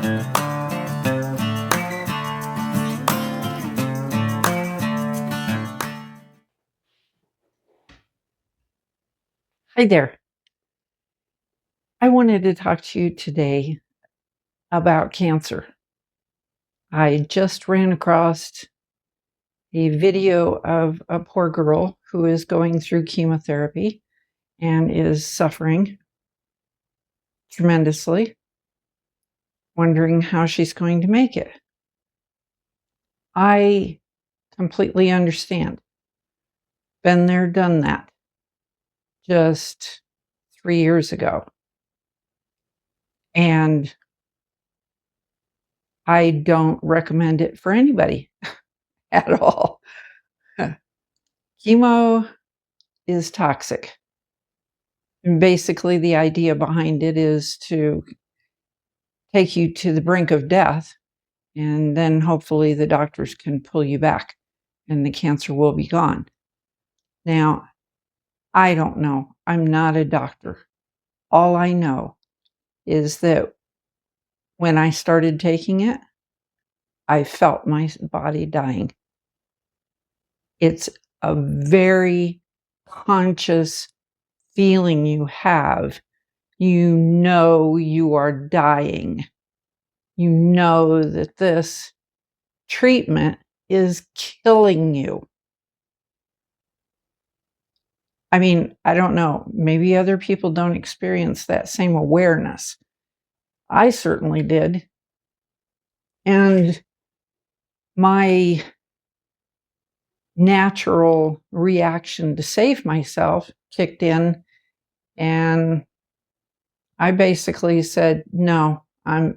Hi there. I wanted to talk to you today about cancer. I just ran across a video of a poor girl who is going through chemotherapy and is suffering tremendously, wondering how she's going to make it. I completely understand. Been there, done that just 3 years ago. And I don't recommend it for anybody at all. Chemo is toxic. And basically, the idea behind it is to take you to the brink of death, and then hopefully the doctors can pull you back and the cancer will be gone. Now, I don't know. I'm not a doctor. All I know is that when I started taking it, I felt my body dying. It's a very conscious feeling you have. You know you are dying. You know that this treatment is killing you. I mean, I don't know. Maybe other people don't experience that same awareness. I certainly did. And my natural reaction to save myself kicked in, and I basically said, no, I'm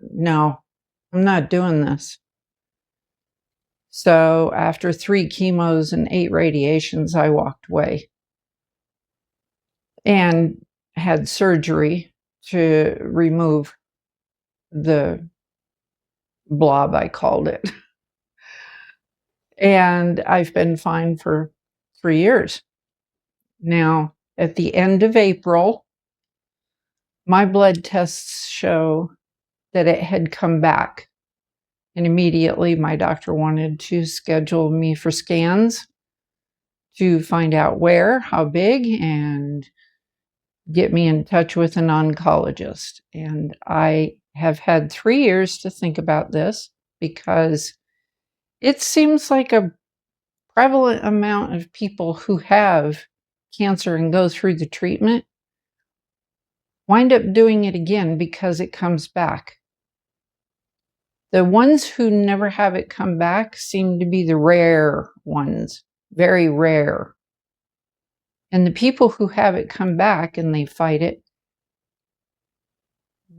not doing this. So after 3 chemos and 8 radiations, I walked away and had surgery to remove the blob, I called it. And I've been fine for 3 years. Now, at the end of April, my blood tests show that it had come back. And immediately my doctor wanted to schedule me for scans to find out where, how big, and get me in touch with an oncologist. And I have had 3 years to think about this because it seems like a prevalent amount of people who have cancer and go through the treatment wind up doing it again because it comes back. The ones who never have it come back seem to be the rare ones, very rare. And the people who have it come back and they fight it,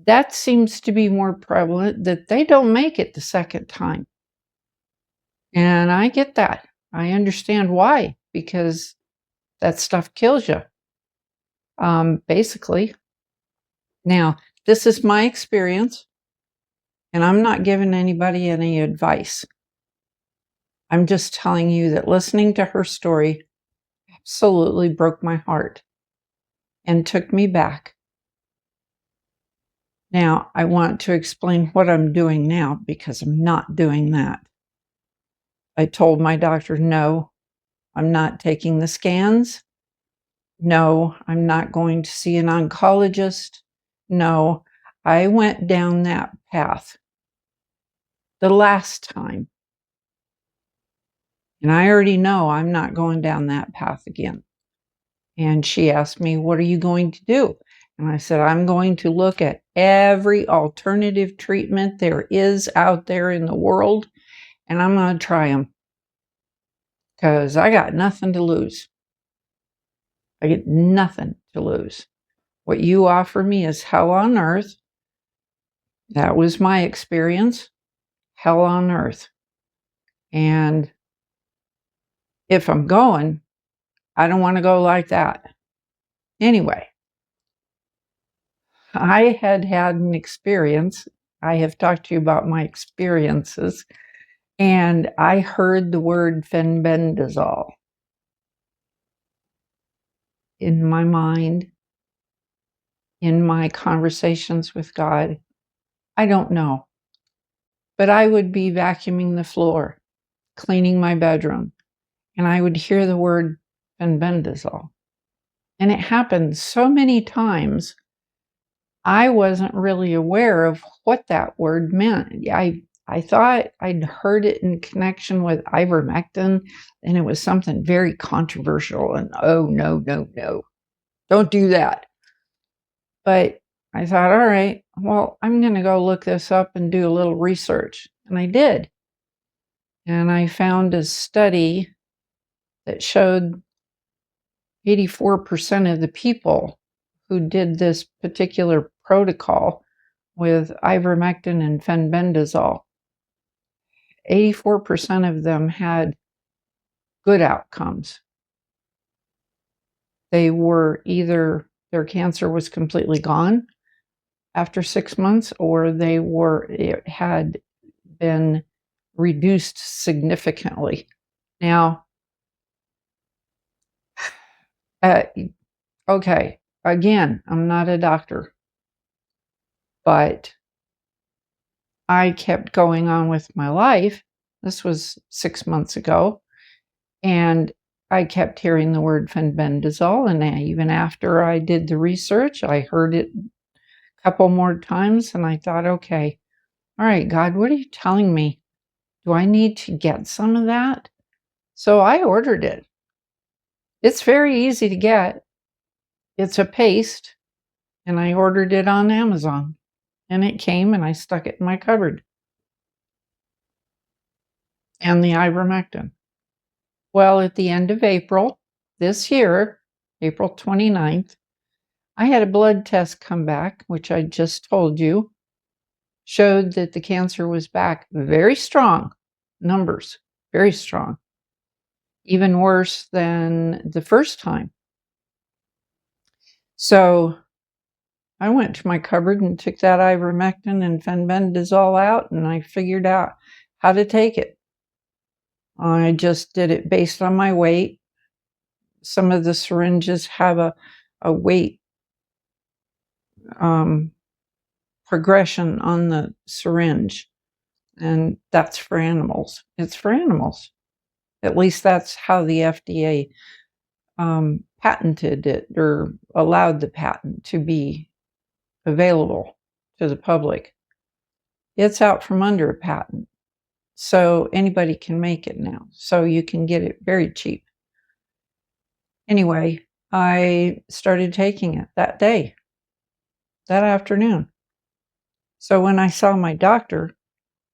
that seems to be more prevalent, that they don't make it the second time. And I get that. I understand why, because that stuff kills you, basically. Now, this is my experience, and I'm not giving anybody any advice. I'm just telling you that listening to her story absolutely broke my heart and took me back. Now, I want to explain what I'm doing now because I'm not doing that. I told my doctor, no, I'm not taking the scans. No, I'm not going to see an oncologist. No, I went down that path the last time. And I already know I'm not going down that path again. And she asked me, what are you going to do? And I said, I'm going to look at every alternative treatment there is out there in the world, and I'm going to try them because I got nothing to lose. I get nothing to lose. What you offer me is hell on earth. That was my experience, hell on earth. And if I'm going, I don't want to go like that. Anyway, I had an experience. I have talked to you about my experiences, and I heard the word fenbendazole in my mind, in my conversations with God. I don't know. But I would be vacuuming the floor, cleaning my bedroom, and I would hear the word fenbendazole. And it happened so many times, I wasn't really aware of what that word meant. I thought I'd heard it in connection with ivermectin, and it was something very controversial, and oh, no, no, no, don't do that. But I thought, all right, well, I'm going to go look this up and do a little research. And I did. And I found a study that showed 84% of the people who did this particular protocol with ivermectin and fenbendazole, 84% of them had good outcomes. They were either their cancer was completely gone after 6 months, or it had been reduced significantly. Now, okay, again, I'm not a doctor, but I kept going on with my life. This was 6 months ago, and I kept hearing the word fenbendazole, and even after I did the research, I heard it a couple more times, and I thought, okay, all right, God, what are you telling me? Do I need to get some of that? So I ordered it. It's very easy to get. It's a paste, and I ordered it on Amazon, and it came, and I stuck it in my cupboard. And the ivermectin. Well, at the end of April this year, April 29th, I had a blood test come back, which I just told you, showed that the cancer was back very strong numbers, very strong, even worse than the first time. So I went to my cupboard and took that ivermectin and fenbendazole out, and I figured out how to take it. I just did it based on my weight. Some of the syringes have a weight progression on the syringe, and that's for animals. It's for animals. At least that's how the FDA patented it, or allowed the patent to be available to the public. It's out from under a patent, so anybody can make it now. So you can get it very cheap. Anyway, I started taking it that day, that afternoon. So when I saw my doctor,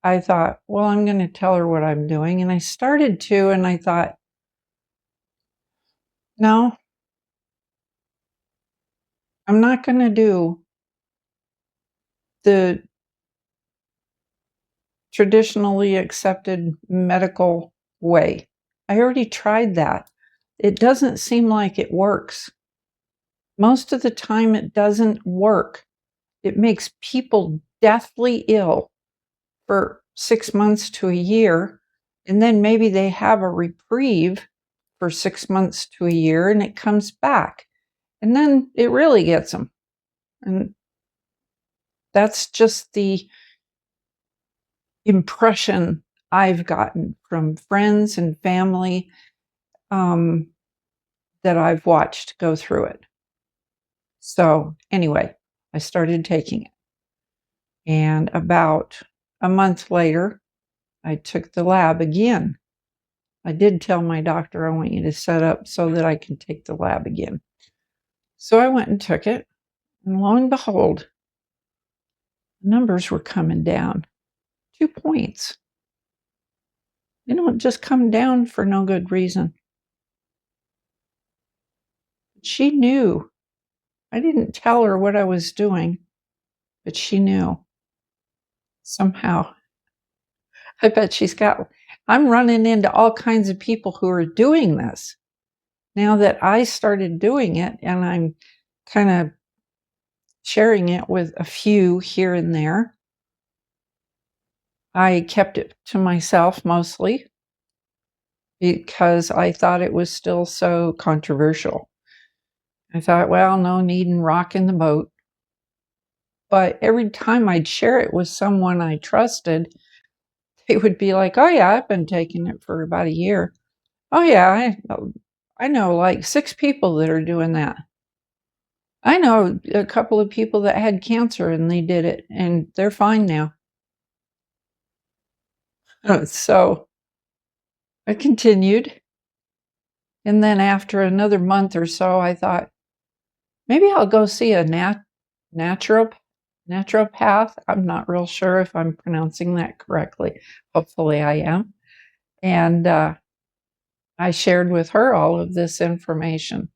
I thought, well, I'm going to tell her what I'm doing. And I started to, and I thought, no, I'm not going to do the traditionally accepted medical way. I already tried that. It doesn't seem like it works. Most of the time, it doesn't work. It makes people deathly ill for 6 months to a year, and then maybe they have a reprieve for 6 months to a year, and it comes back, and then it really gets them. And that's just the impression I've gotten from friends and family that I've watched go through it. So anyway, I started taking it, and about a month later, I took the lab again. I did tell my doctor, I want you to set up so that I can take the lab again. So I went and took it, and lo and behold, numbers were coming down 2 points. They don't just come down for no good reason. She knew. I didn't tell her what I was doing, but she knew. Somehow. I bet I'm running into all kinds of people who are doing this. Now that I started doing it, and I'm kind of sharing it with a few here and there, I kept it to myself mostly because I thought it was still so controversial. I thought, well, no need in rocking the boat. But every time I'd share it with someone I trusted, they would be like, "Oh, yeah, I've been taking it for about a year. Oh, yeah, I know like 6 people that are doing that. I know a couple of people that had cancer and they did it, and they're fine now." So I continued, and then after another month or so, I thought, maybe I'll go see a naturopath. Naturopath. I'm not real sure if I'm pronouncing that correctly. Hopefully, I am. And I shared with her all of this information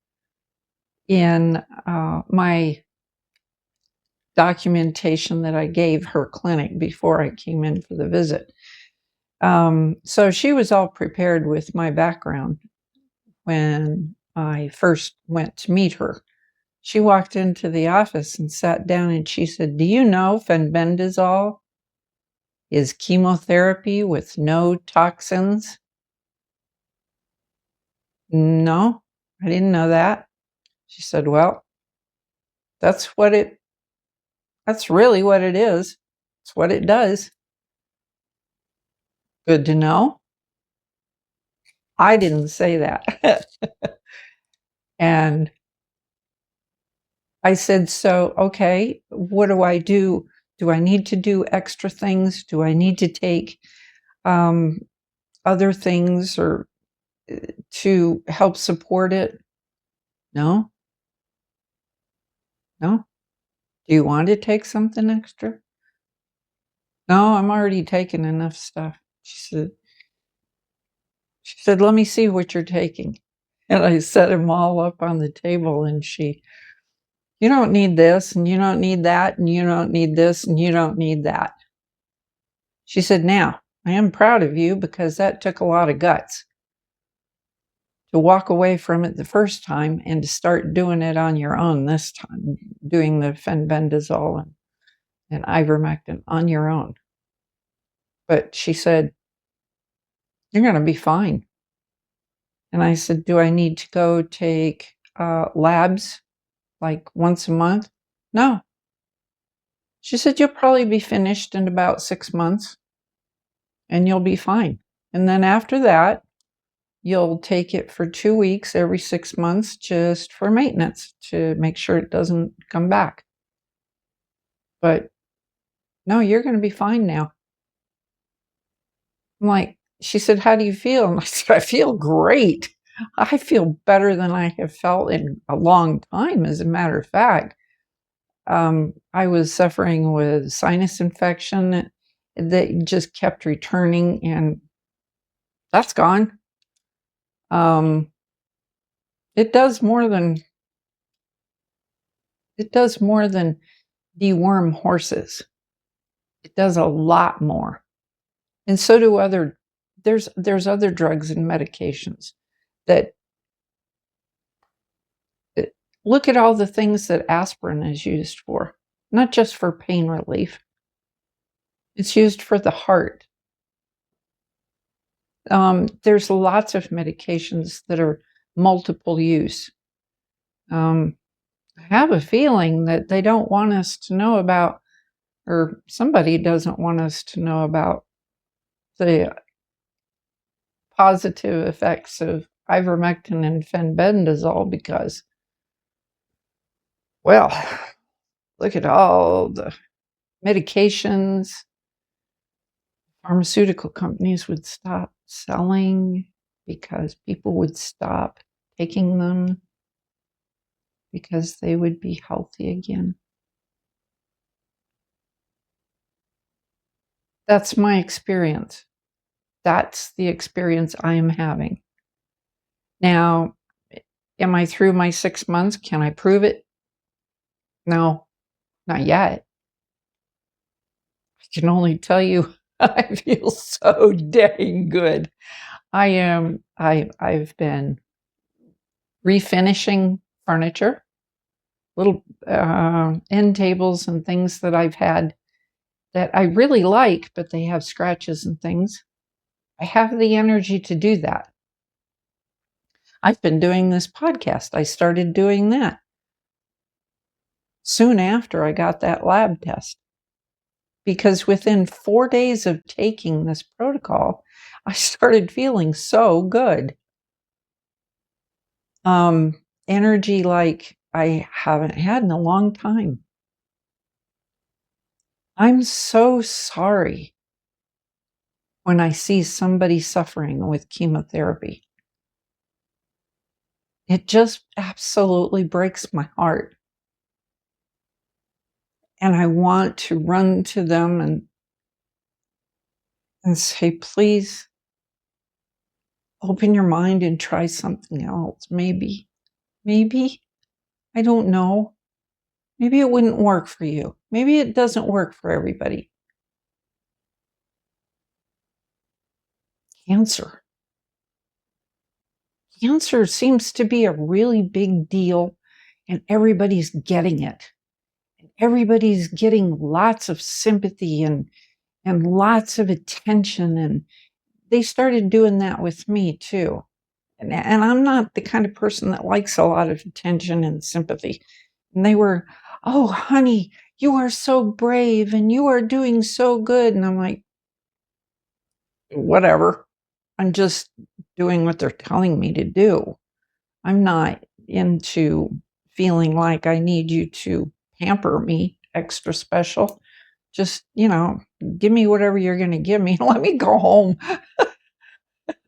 in my documentation that I gave her clinic before I came in for the visit. So she was all prepared with my background when I first went to meet her. She walked into the office and sat down and she said, "Do you know fenbendazole is chemotherapy with no toxins?" "No, I didn't know that." She said, "Well, that's what it that's really what it is. It's what it does." Good to know. I didn't say that. And I said, "So, okay, what do I do? Do I need to do extra things? Do I need to take um, other things or to help support it?" "No, no." "Do you want to take something extra?" "No, I'm already taking enough stuff." She said, "Let me see what you're taking." And I set them all up on the table and "You don't need this and you don't need that and you don't need this and you don't need that." She said, "Now, I am proud of you because that took a lot of guts to walk away from it the first time and to start doing it on your own this time, doing the fenbendazole and ivermectin on your own." But she said, "You're going to be fine." And I said, "Do I need to go take labs like once a month?" "No." She said, "You'll probably be finished in about 6 months and you'll be fine. And then after that, you'll take it for 2 weeks every 6 months just for maintenance to make sure it doesn't come back. But no, you're going to be fine now." I'm like, she said, "How do you feel?" And I said, "I feel great. I feel better than I have felt in a long time, as a matter of fact." I was suffering with sinus infection that just kept returning, and that's gone. Um, it does more than deworm horses. It does a lot more. And so do other there's other drugs and medications that look at all the things that aspirin is used for, not just for pain relief. It's used for the heart. There's lots of medications that are multiple use. I have a feeling that they don't want us to know about, or somebody doesn't want us to know about the positive effects of ivermectin and fenbendazole because, well, look at all the medications pharmaceutical companies would stop selling because people would stop taking them because they would be healthy again. That's my experience. That's the experience I am having. Now, am I through my 6 months? Can I prove it? No, not yet. I can only tell you I feel so dang good. I've been refinishing furniture, little end tables and things that I've had that I really like, but they have scratches and things. I have the energy to do that. I've been doing this podcast. I started doing that soon after I got that lab test because within 4 days of taking this protocol, I started feeling so good. Energy like I haven't had in a long time. I'm so sorry when I see somebody suffering with chemotherapy. It just absolutely breaks my heart. And I want to run to them and say, please open your mind and try something else. Maybe, I don't know. Maybe it wouldn't work for you. Maybe it doesn't work for everybody. Cancer. Cancer seems to be a really big deal, and everybody's getting it. Everybody's getting lots of sympathy and lots of attention, and they started doing that with me too. And I'm not the kind of person that likes a lot of attention and sympathy. And they were, "Oh, honey, you are so brave and you are doing so good." And I'm like, "Whatever. I'm just doing what they're telling me to do. I'm not into feeling like I need you to pamper me extra special. Just, give me whatever you're going to give me and let me go home."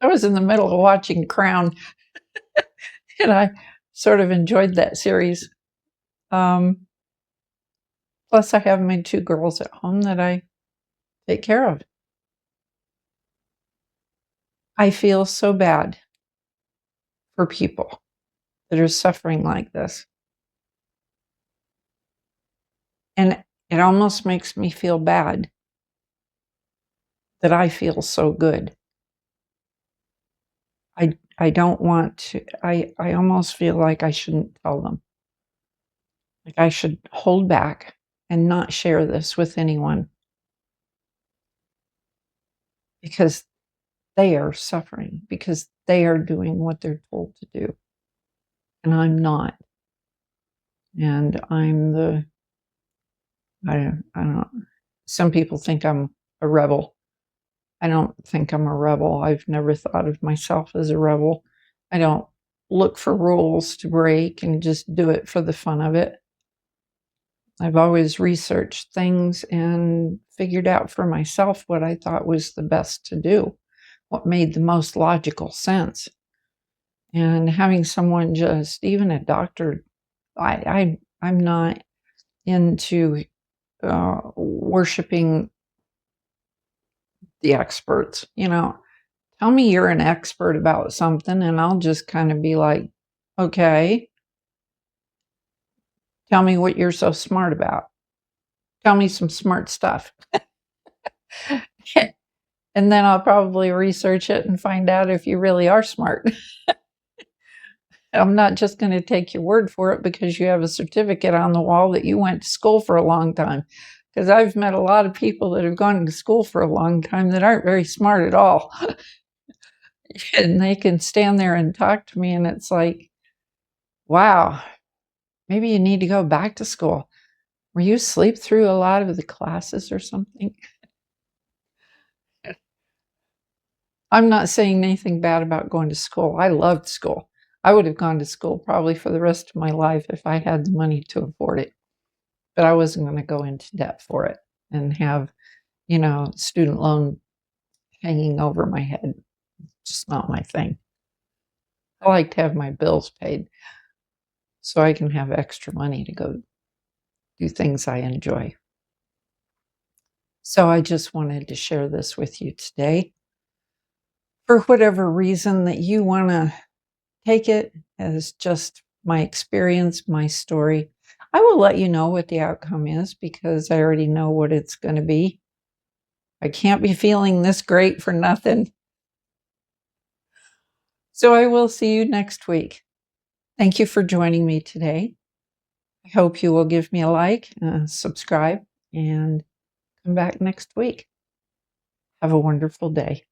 I was in the middle of watching Crown, and I sort of enjoyed that series. Um, Plus, I have my 2 girls at home that I take care of. I feel so bad for people that are suffering like this. And it almost makes me feel bad that I feel so good. I don't want to I almost feel like I shouldn't tell them. Like I should hold back and not share this with anyone because they are suffering, because they are doing what they're told to do, and I'm not. And I don't. Some people think I'm a rebel. I don't think I'm a rebel. I've never thought of myself as a rebel. I don't look for rules to break and just do it for the fun of it. I've always researched things and figured out for myself what I thought was the best to do, what made the most logical sense. And having someone, just even a doctor, I'm not into worshiping the experts. Tell me you're an expert about something, and I'll just kind of be like, okay, tell me what you're so smart about. Tell me some smart stuff. And then I'll probably research it and find out if you really are smart. I'm not just going to take your word for it because you have a certificate on the wall that you went to school for a long time. Because I've met a lot of people that have gone to school for a long time that aren't very smart at all. And they can stand there and talk to me, and it's like, wow, maybe you need to go back to school. Were you asleep through a lot of the classes or something? I'm not saying anything bad about going to school. I loved school. I would have gone to school probably for the rest of my life if I had the money to afford it. But I wasn't going to go into debt for it and have, student loan hanging over my head. Just not my thing. I like to have my bills paid so I can have extra money to go do things I enjoy. So I just wanted to share this with you today. For whatever reason that you want to take it as just my experience, my story, I will let you know what the outcome is because I already know what it's going to be. I can't be feeling this great for nothing. So I will see you next week. Thank you for joining me today. I hope you will give me a like, subscribe, and come back next week. Have a wonderful day.